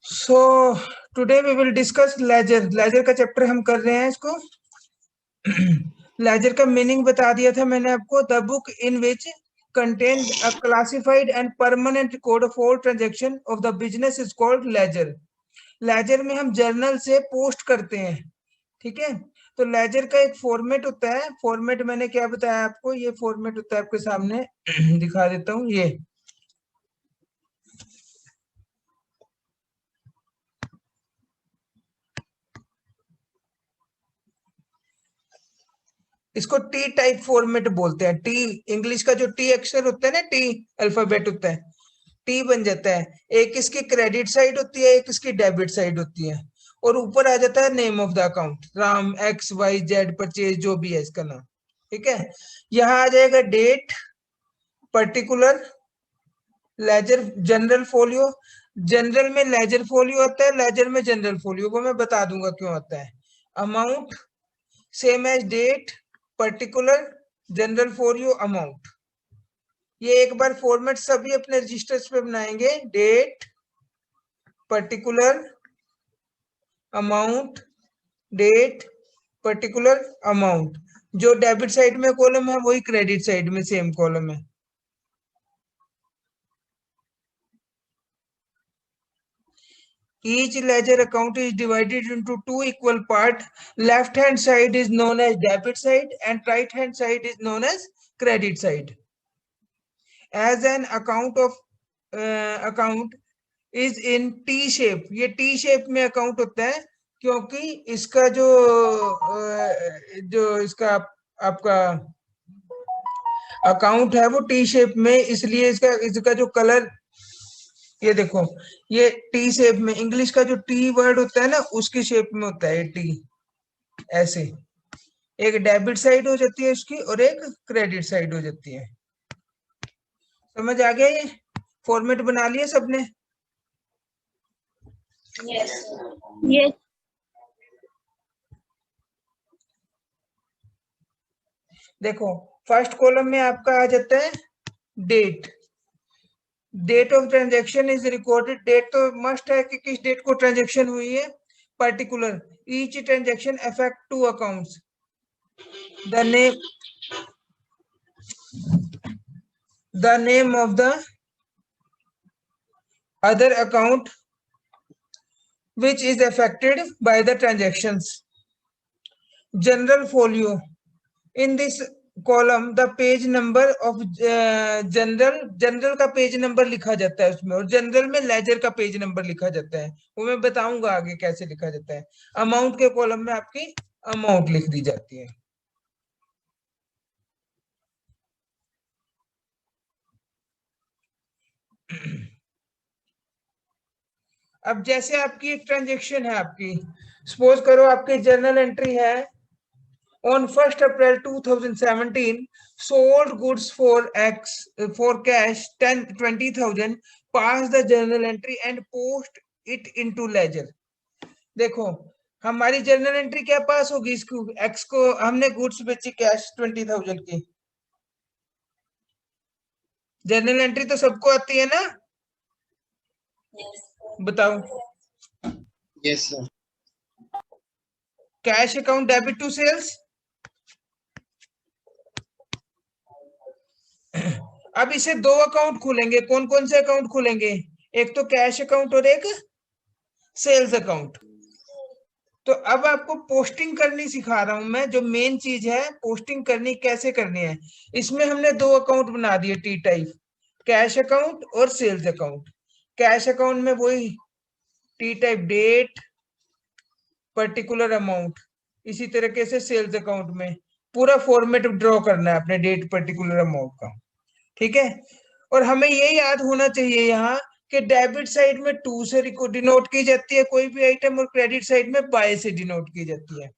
So today we will discuss ledger. Ledger का chapter हम कर रहे हैं इसको। लेजर का मीनिंग बता दिया था मैंने आपको। The book in which contained a classified and permanent code of all transaction of the business is called ledger. Ledger में हम जर्नल से पोस्ट करते हैं, ठीक है। तो लेजर का एक फॉर्मेट होता है। फॉर्मेट मैंने क्या बताया आपको, ये फॉर्मेट होता है आपके सामने दिखा देता हूँ। ये इसको टी टाइप फॉर्मेट बोलते हैं। टी इंग्लिश का जो टी अक्षर होता है ना, टी अल्फाबेट होता है, टी बन जाता है। एक इसकी क्रेडिट साइड होती है, एक इसकी डेबिट साइड होती है, और ऊपर आ जाता है name of the account, Ram X Y Z purchase, जो भी है इसका नाम, ठीक है। यहाँ आ जाएगा date, particular, ledger, journal folio. जनरल में लेजर फोलियो आता है, लेजर में जनरल फोलियो, वो मैं बता दूंगा क्यों आता है। Amount same as date, particular, journal folio, amount. ये एक बार फॉर्मेट सभी अपने रजिस्टर्स पे बनाएंगे। Date, particular, amount, date, particular, amount. जो डेबिट साइड में कॉलम है वही क्रेडिट साइड में सेम कॉलम है। Each ledger account is divided into two equal parts. Left hand side is known as debit side and right hand side is known as credit side. As an account is in T shape. ये T shape में account होता है क्योंकि इसका जो इसका आपका account है वो टी शेप में, इसलिए इसका जो कलर, ये देखो, ये टी शेप में, इंग्लिश का जो टी वर्ड होता है ना उसकी शेप में होता है टी। ऐसे एक डेबिट साइड हो जाती है उसकी और एक क्रेडिट साइड हो जाती है। समझ आ गया? ये फॉर्मेट बना लिया सबने? यस। देखो फर्स्ट कॉलम में आपका आ जाता है date. Date of transaction is recorded. Date तो मस्ट है कि किस डेट को ट्रांजेक्शन हुई है। Particular, each transaction affect two accounts. The name of the other account which is affected by the transactions. General folio. In this column the page number of general का page number लिखा जाता है उसमें, और general में laser का page number लिखा जाता है। वो मैं बताऊंगा आगे कैसे लिखा जाता है। अमाउंट के कॉलम में आपकी अमाउंट लिख दी जाती है। अब जैसे आपकी एक ट्रांजेक्शन है, आपकी सपोज करो आपकी जर्नल एंट्री है, on 1st April 2017 sold goods for cash 20,000, pass the journal entry and post it into ledger. देखो हमारी जर्नल एंट्री क्या पास होगी, इसको एक्स को हमने गुड्स बेची कैश 20,000 की। जर्नल एंट्री तो सबको आती है ना? बताओ। Yes sir. Cash account debit to sales. अब इसे दो अकाउंट खुलेंगे। कौन कौन से अकाउंट खुलेंगे? एक तो कैश अकाउंट और एक सेल्स अकाउंट। तो अब आपको पोस्टिंग करनी सिखा रहा हूं मैं। जो मेन चीज है पोस्टिंग करनी कैसे करनी है। इसमें हमने दो अकाउंट बना दिए टी टाइप, कैश अकाउंट और सेल्स अकाउंट। कैश अकाउंट में वही T type date, particular, amount. इसी तरीके से सेल्स अकाउंट में पूरा फॉर्मेट ड्रॉ करना है अपने डेट, पर्टिकुलर, अमाउंट का, ठीक है। और हमें ये याद होना चाहिए यहाँ कि डेबिट साइड में टू से डिनोट की जाती है कोई भी आइटम, और क्रेडिट साइड में बाय से डिनोट की जाती है।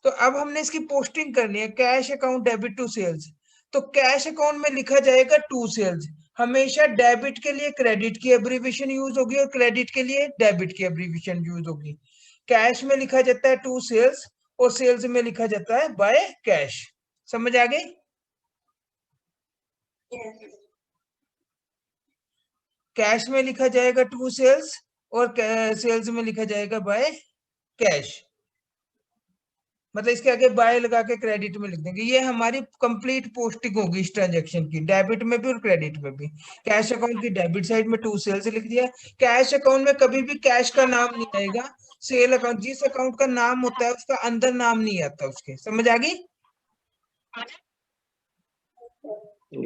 तो अब हमने इसकी पोस्टिंग करनी है, cash account debit to sales. तो कैश अकाउंट में लिखा जाएगा टू सेल्स। हमेशा डेबिट के लिए क्रेडिट की एब्रीविएशन यूज होगी और क्रेडिट के लिए डेबिट की एब्रीविएशन यूज होगी। कैश में लिखा जाता है टू सेल्स और सेल्स में लिखा जाता है बाय कैश। समझ आ गई? कैश में लिखा जाएगा टू सेल्स और सेल्स में लिखा जाएगा बाय कैश। मतलब इसके आगे बाय लगा के क्रेडिट में लिख देंगे। ये हमारी कंप्लीट पोस्टिंग होगी इस ट्रांजैक्शन की, डेबिट में भी और क्रेडिट में भी। कैश अकाउंट की डेबिट साइड में टू सेल्स लिख दिया। कैश अकाउंट में कभी भी कैश का नाम नहीं आएगा। सेल अकाउंट, जिस अकाउंट का नाम होता है उसका अंदर नाम नहीं आता उसके। समझ आ गई?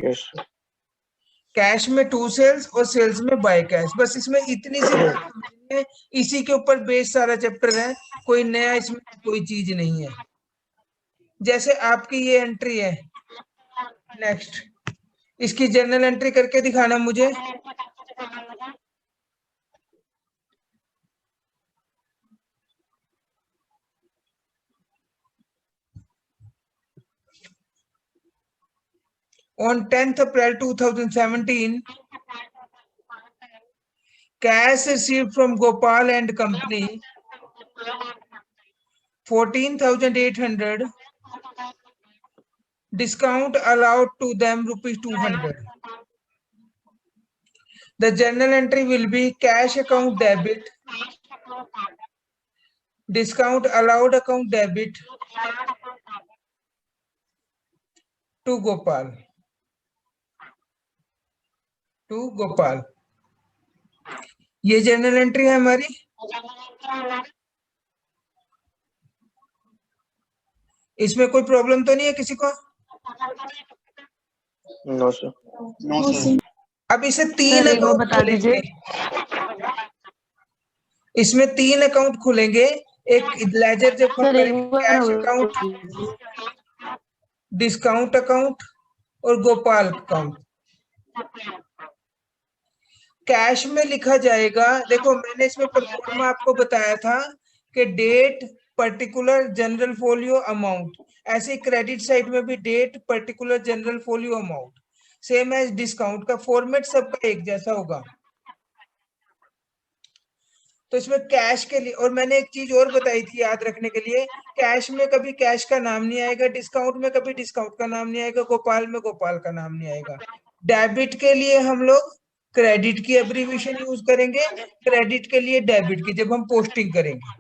यस कैश में टू सेल्स और सेल्स में बाय कैश। बस इसमें इतनी सी बात समझनी है, इसी के ऊपर बेस सारा चैप्टर है, कोई नया इसमें कोई चीज नहीं है। जैसे आपकी ये एंट्री है, नेक्स्ट इसकी जर्नल एंट्री करके दिखाना मुझे। On 10th April 2017, cash received from Gopal and Company 14,800. Discount allowed to them rupees 200. The journal entry will be cash account debit. Discount allowed account debit to Gopal. To Gopal. ये journal entry है हमारी। इसमें कोई problem तो नहीं है किसी को? No sir no sir. अब इसे तीन सर, एक वो अकाउंट बता दीजिए। इसमें तीन अकाउंट खुलेंगे। एक लेजर जब हम सर, एक करेंगे, बार कैश अकाउंट, डिस्काउंट अकाउंट और गोपाल अकाउंट। कैश में लिखा जाएगा, देखो मैंने इसमें परफॉर्मा आपको बताया था कि date, particular, journal folio, amount. ऐसे क्रेडिट साइड में भी date, particular, journal folio, amount. Same as discount का फॉर्मेट सबका एक जैसा होगा। तो इसमें कैश के लिए, और मैंने एक चीज और बताई थी याद रखने के लिए, कैश में कभी कैश का नाम नहीं आएगा, डिस्काउंट में कभी डिस्काउंट का नाम नहीं आएगा, गोपाल में गोपाल का नाम नहीं आएगा। डेबिट के लिए हम लोग क्रेडिट की एब्रीविएशन यूज करेंगे, क्रेडिट के लिए डेबिट की जब हम पोस्टिंग करेंगे।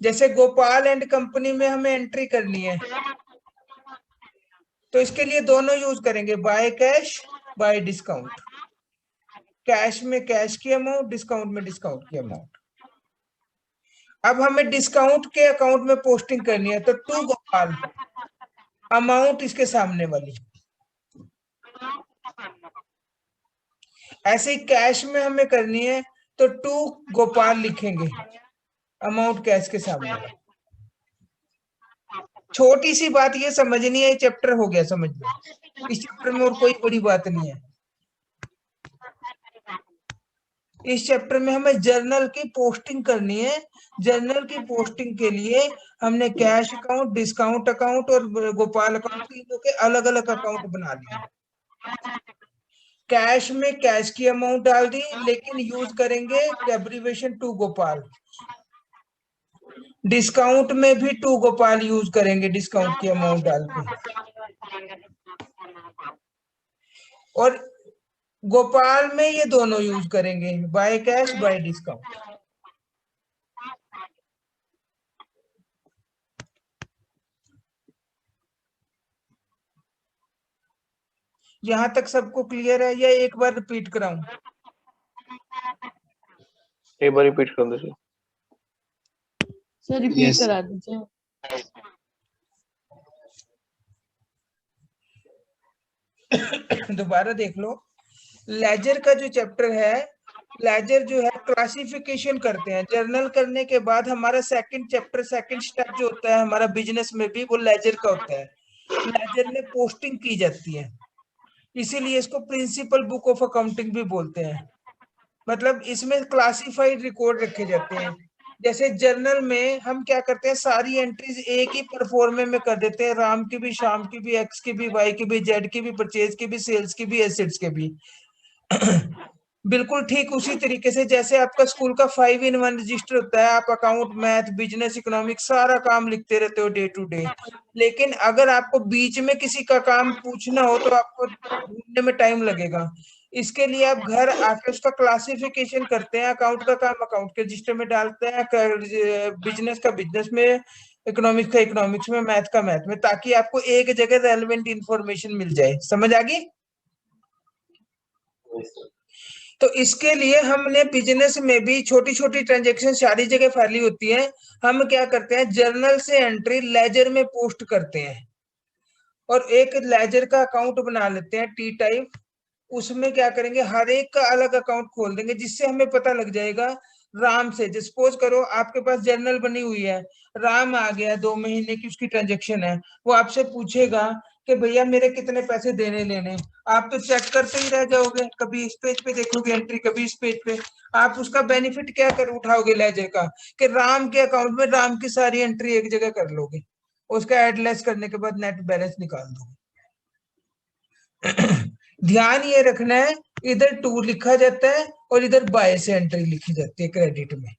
जैसे गोपाल एंड कंपनी में हमें एंट्री करनी है तो इसके लिए दोनों यूज करेंगे, by cash, bye discount. Cash में कैश की अमाउंट, डिस्काउंट में डिस्काउंट की अमाउंट। अब हमें डिस्काउंट के अकाउंट में पोस्टिंग करनी है तो टू गोपाल, अमाउंट इसके सामने वाली। ऐसे ही कैश में हमें करनी है तो टू गोपाल लिखेंगे, अमाउंट कैश के सामने। छोटी सी बात ये समझनी है, चैप्टर हो गया समझ लो। इस चैप्टर में और कोई बड़ी बात नहीं है। इस चैप्टर में हमें जर्नल की पोस्टिंग करनी है। जर्नल की पोस्टिंग के लिए हमने कैश अकाउंट, डिस्काउंट अकाउंट और गोपाल अकाउंट, तीनों के अलग अलग अकाउंट बना लिए। कैश में कैश की अमाउंट डाल दी, लेकिन यूज करेंगे एब्रीविएशन टू गोपाल। डिस्काउंट में भी टू गोपाल यूज करेंगे, डिस्काउंट की अमाउंट डाल के। और गोपाल में ये दोनों यूज करेंगे, बाय कैश, बाय डिस्काउंट। यहां तक सबको क्लियर है या एक बार रिपीट कराऊं? एक बार रिपीट कर दो सर, रिपीट करा दीजिए। दोबारा देख लो। लेजर का जो चैप्टर है, लेजर जो है क्लासिफिकेशन करते हैं। जर्नल करने के बाद हमारा सेकंड चैप्टर, सेकंड स्टेप जो होता है हमारा बिजनेस में भी, वो लेजर का होता है। लेजर में पोस्टिंग की जाती है, इसीलिए इसको प्रिंसिपल बुक ऑफ अकाउंटिंग भी बोलते हैं। मतलब इसमें क्लासिफाइड रिकॉर्ड रखे जाते हैं। जैसे जर्नल में हम क्या करते हैं, सारी एंट्रीज एक ही परफॉर्मे में कर देते हैं, राम की भी, शाम की भी, एक्स की भी, वाई की भी, जेड की भी, परचेज की भी, सेल्स की भी, एसेट्स के भी। बिल्कुल ठीक उसी तरीके से जैसे आपका स्कूल का 5-in-1 रजिस्टर होता है, आप अकाउंट, मैथ, बिजनेस, इकोनॉमिक्स सारा काम लिखते रहते हो डे टू डे। लेकिन अगर आपको बीच में किसी का काम पूछना हो तो आपको ढूंढने में टाइम लगेगा। इसके लिए आप घर आके उसका क्लासिफिकेशन करते हैं, अकाउंट का काम अकाउंट के रजिस्टर में डालते हैं, बिजनेस का बिजनेस में, इकोनॉमिक्स का इकोनॉमिक्स में, मैथ का मैथ में, ताकि आपको एक जगह रेलेवेंट इंफॉर्मेशन मिल जाए। समझ आ गई? तो इसके लिए हमने बिजनेस में भी छोटी छोटी ट्रांजेक्शन सारी जगह फैली होती है। हम क्या करते हैं, जर्नल से एंट्री लेजर में पोस्ट करते हैं और एक लेजर का अकाउंट बना लेते हैं टी टाइप। उसमें क्या करेंगे, हर एक का अलग अकाउंट खोल देंगे, जिससे हमें पता लग जाएगा राम से। सपोज करो आपके पास जर्नल बनी हुई है, राम आ गया, 2 महीने की उसकी ट्रांजेक्शन है, वो आपसे पूछेगा कि भैया मेरे कितने पैसे देने लेने। आप तो चेक करते ही रह जाओगे, कभी इस पेज पे देखोगे एंट्री, कभी इस पेज पे। आप उसका बेनिफिट क्या कर उठाओगे लेजर का, कि राम के अकाउंट में राम की सारी एंट्री एक जगह कर लोगे, उसका एड लेस करने के बाद नेट बैलेंस निकाल दोगे। ध्यान ये रखना है, इधर टू लिखा जाता है और इधर बाय से एंट्री लिखी जाती है क्रेडिट में।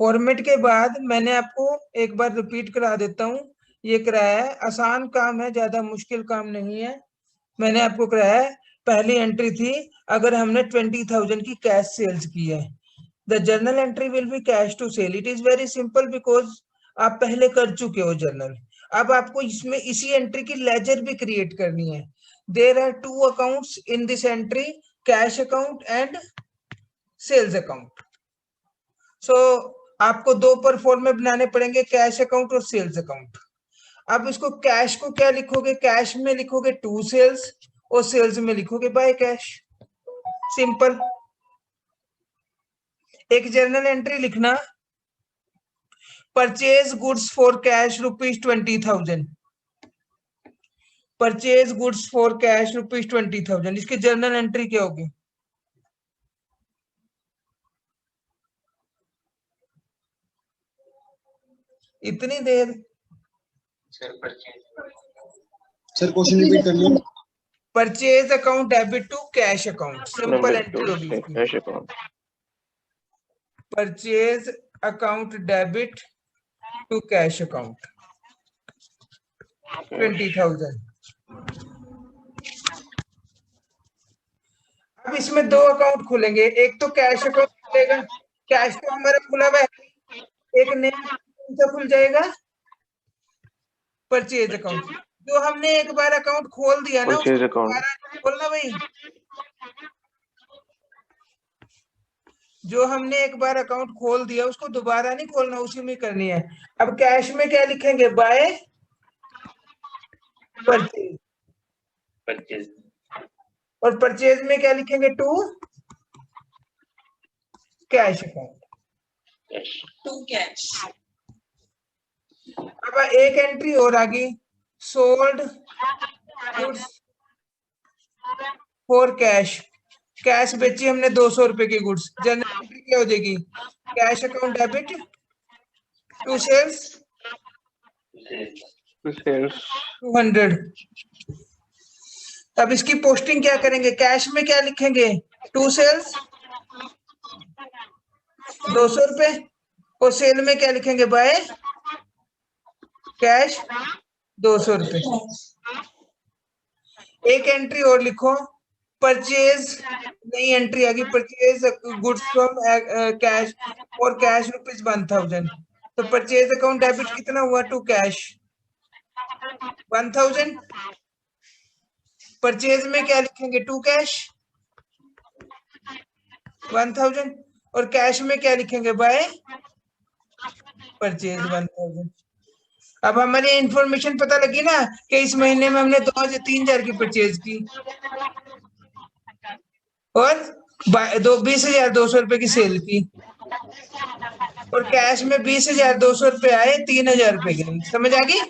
फॉर्मेट के बाद मैंने आपको एक बार रिपीट करा देता हूं, ये कराया है, आसान काम है, ज्यादा मुश्किल काम नहीं है। मैंने आपको कराया है, पहली एंट्री थी अगर हमने 20,000 की कैश सेल्स की है, the journal entry will be cash to sale. It is very simple because आप पहले कर चुके हो जर्नल। अब आपको इसमें इसी एंट्री की लेजर भी क्रिएट करनी है। There are 2 accounts in this entry, cash account and sales account. So आपको 2 परफॉर्म में बनाने पड़ेंगे, कैश अकाउंट और सेल्स अकाउंट। अब इसको कैश को क्या लिखोगे, कैश में लिखोगे टू सेल्स और सेल्स में लिखोगे बाय कैश। सिंपल। एक जर्नल एंट्री लिखना, purchase goods for cash ₹20,000, purchase goods for cash ₹20,000। इसकी जर्नल एंट्री क्या होगी? इतनी देर सर क्वेश्चन रिपीट करना। Purchase account debit to cash account, simple entry होगी इसकी। Cash account, purchase account debit to cash account 20,000। अब इसमें 2 अकाउंट खुलेंगे, एक तो कैश अकाउंट खुलेगा, कैश तो हमारा खुला हुआ है, एक नया खुल जाएगा परचेज अकाउंट। जो हमने एक बार अकाउंट खोल दिया ना, परचेज अकाउंट खोलना भाई, जो हमने एक बार अकाउंट खोल दिया उसको दोबारा नहीं खोलना, उसी में करनी है। अब कैश में क्या लिखेंगे, बाय परचेज, और परचेज में क्या लिखेंगे, to cash account, to cash. अब एक एंट्री और आ गई, sold goods for cash. Cash बेची हमने 200 रुपए की गुड्स, जनरल एंट्री क्या हो जाएगी, cash account debit to sales 200। अब इसकी पोस्टिंग क्या करेंगे, कैश में क्या लिखेंगे, टू सेल्स 200 रुपए, और सेल में क्या लिखेंगे, बाय कैश 200 रुपए। एक एंट्री और लिखो, परचेज, नई एंट्री आ गई, परचेज गुड्स फ्रॉम कैश और कैश ₹1,000। तो परचेज अकाउंट डेबिट कितना हुआ, टू कैश 1,000। परचेज में क्या लिखेंगे, टू कैश 1,000, और कैश में क्या लिखेंगे, बाय परचेज 1,000। अब हमारी इंफॉर्मेशन पता लगी ना कि इस महीने में हमने 3,000 की परचेज की और 20,200 रुपए की सेल की, और कैश में 20,200 रुपए आए, 3,000 रुपए गए। समझ आ गई?